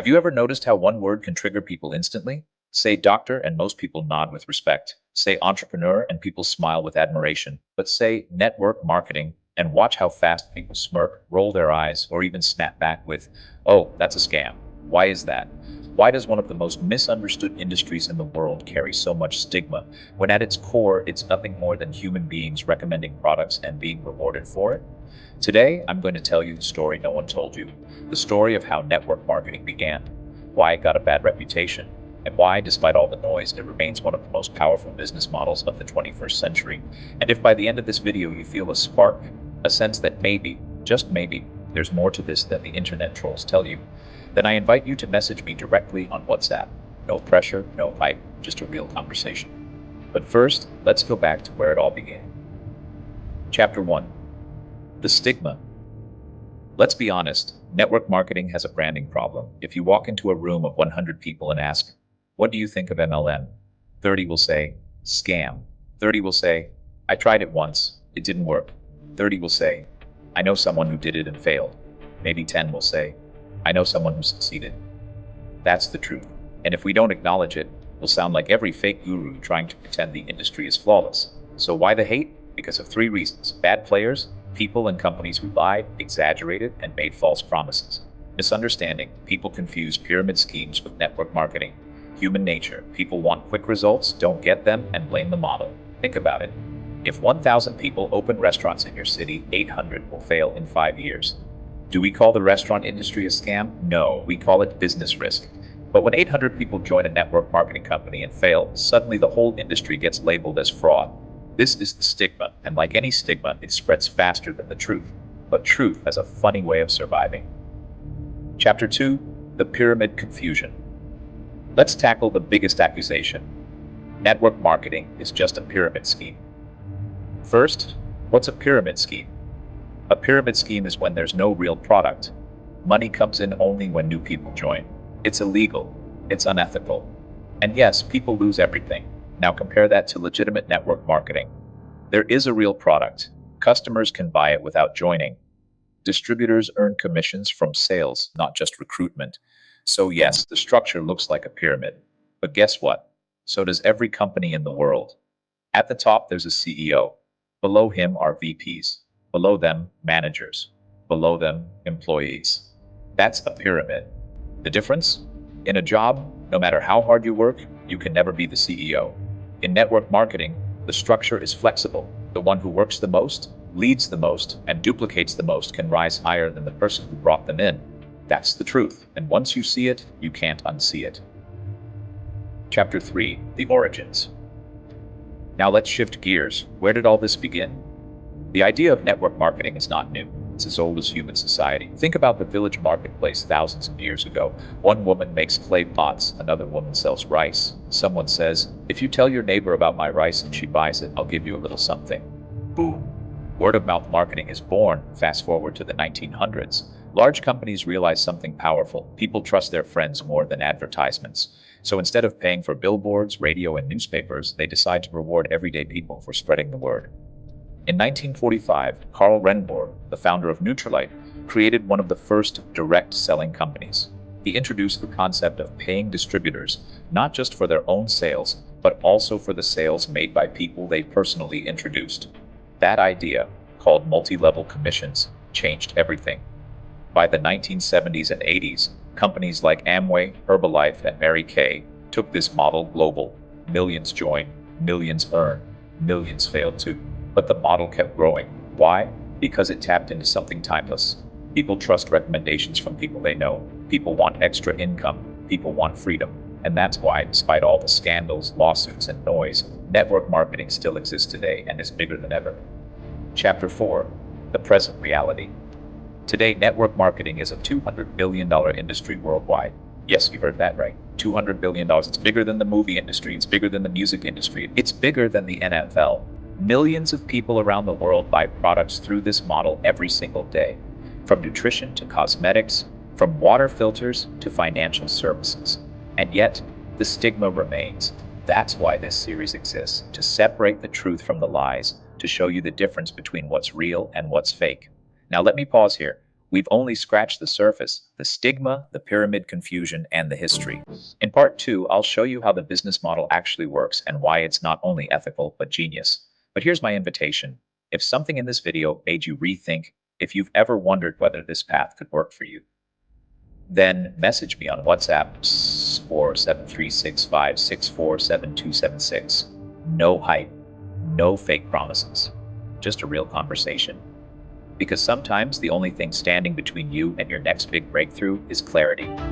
Have you ever noticed how one word can trigger people instantly? Say doctor, and most people nod with respect. Say entrepreneur, and people smile with admiration. But say network marketing, and watch how fast people smirk, roll their eyes, or even snap back with, oh, that's a scam. Why is that? Why does one of the most misunderstood industries in the world carry so much stigma, when at its core, it's nothing more than human beings recommending products and being rewarded for it? Today, I'm going to tell you the story no one told you, the story of how network marketing began, why it got a bad reputation, and why, despite all the noise, it remains one of the most powerful business models of the 21st century. And if by the end of this video you feel a spark, a sense that maybe, just maybe, there's more to this than the internet trolls tell you, then I invite you to message me directly on WhatsApp. No pressure, no hype, just a real conversation. But first, let's go back to where it all began. Chapter 1. The Stigma. Let's be honest, network marketing has a branding problem. If you walk into a room of 100 people and ask, what do you think of MLM? 30 will say, scam. 30 will say, I tried it once, it didn't work. 30 will say, I know someone who did it and failed. Maybe 10 will say, I know someone who succeeded. That's the truth. And if we don't acknowledge it, we'll sound like every fake guru trying to pretend the industry is flawless. So why the hate? Because of three reasons: bad players, people and companies who lied, exaggerated, and made false promises. Misunderstanding: people confuse pyramid schemes with network marketing. Human nature: people want quick results, don't get them, and blame the model. Think about it. If 1,000 people open restaurants in your city, 800 will fail in 5 years. Do we call the restaurant industry a scam? No, we call it business risk. But when 800 people join a network marketing company and fail, suddenly the whole industry gets labeled as fraud. This is the stigma, and like any stigma, it spreads faster than the truth. But truth has a funny way of surviving. Chapter 2. The Pyramid Confusion. Let's tackle the biggest accusation. Network marketing is just a pyramid scheme. First, what's a pyramid scheme? A pyramid scheme is when there's no real product. Money comes in only when new people join. It's illegal. It's unethical. And yes, people lose everything. Now compare that to legitimate network marketing. There is a real product. Customers can buy it without joining. Distributors earn commissions from sales, not just recruitment. So yes, the structure looks like a pyramid. But guess what? So does every company in the world. At the top, there's a CEO. Below him are VPs. Below them, managers. Below them, employees. That's a pyramid. The difference? In a job, no matter how hard you work, you can never be the CEO. In network marketing, the structure is flexible. The one who works the most, leads the most, and duplicates the most can rise higher than the person who brought them in. That's the truth, and once you see it, you can't unsee it. Chapter 3. The Origins. Now let's shift gears. Where did all this begin? The idea of network marketing is not new. It's as old as human society. Think about the village marketplace thousands of years ago. One woman makes clay pots, another woman sells rice. Someone says, if you tell your neighbor about my rice and she buys it, I'll give you a little something. Boom. Word of mouth marketing is born. Fast forward to the 1900s. Large companies realize something powerful. People trust their friends more than advertisements. So instead of paying for billboards, radio, and newspapers, they decide to reward everyday people for spreading the word. In 1945, Karl Renborg, the founder of Nutrilite, created one of the first direct selling companies. He introduced the concept of paying distributors, not just for their own sales, but also for the sales made by people they personally introduced. That idea, called multi-level commissions, changed everything. By the 1970s and 80s, companies like Amway, Herbalife, and Mary Kay took this model global. Millions joined, millions earned, millions failed too. But the model kept growing. Why? Because it tapped into something timeless. People trust recommendations from people they know. People want extra income. People want freedom. And that's why, despite all the scandals, lawsuits, and noise, network marketing still exists today and is bigger than ever. Chapter 4. The Present Reality. Today, network marketing is a $200 billion industry worldwide. Yes, you heard that right. $200 billion. It's bigger than the movie industry. It's bigger than the music industry. It's bigger than the NFL. Millions of people around the world buy products through this model every single day. From nutrition to cosmetics, from water filters to financial services. And yet, the stigma remains. That's why this series exists, to separate the truth from the lies, to show you the difference between what's real and what's fake. Now let me pause here. We've only scratched the surface, the stigma, the pyramid confusion, and the history. In part 2, I'll show you how the business model actually works and why it's not only ethical, but genius. But here's my invitation. If something in this video made you rethink, if you've ever wondered whether this path could work for you, then message me on WhatsApp 47365647276. No hype, no fake promises, just a real conversation. Because sometimes the only thing standing between you and your next big breakthrough is clarity.